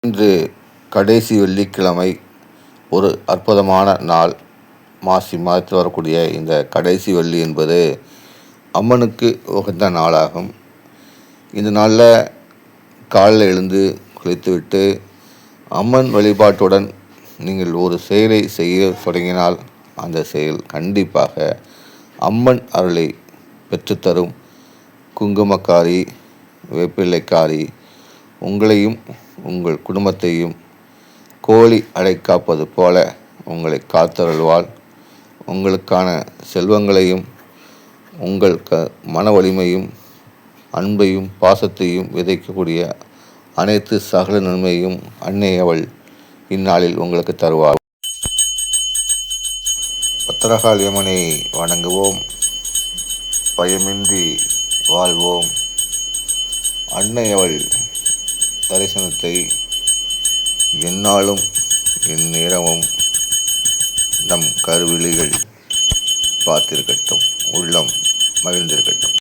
இன்று கடைசி வெள்ளிக்கிழமை, ஒரு அற்புதமான நாள். மாசி மாதத்தில் வரக்கூடிய இந்த கடைசி வெள்ளி என்பது அம்மனுக்கு உகந்த நாளாகும். இந்த நாளில் காலையில் எழுந்து குளித்துவிட்டு அம்மன் வழிபாட்டுடன் நீங்கள் ஒரு செயலை செய்ய தொடங்கினால் அந்த செயல் கண்டிப்பாக அம்மன் அருளை பெற்றுத்தரும். குங்குமக்காரி, வேப்பிள்ளைக்காரி உங்களையும் உங்கள் குடும்பத்தையும் கோழி அடைக்காப்பது போல உங்களை காத்தருள்வாள். உங்களுக்கான செல்வங்களையும் உங்கள் மன வலிமையும் அன்பையும் பாசத்தையும் விதைக்கக்கூடிய அனைத்து சகல நன்மையும் அன்னை அவள் இந்நாளில் உங்களுக்கு தருவாள். பத்திரகாளி அம்மனை வணங்குவோம், பயமின்றி வாழ்வோம். அன்னை அவள் தரிசனத்தை எந்நாளும் எந்நேரமும் நம் கருவிழிகள் பார்த்திருக்கட்டும், உள்ளம் மகிழ்ந்திருக்கட்டும்.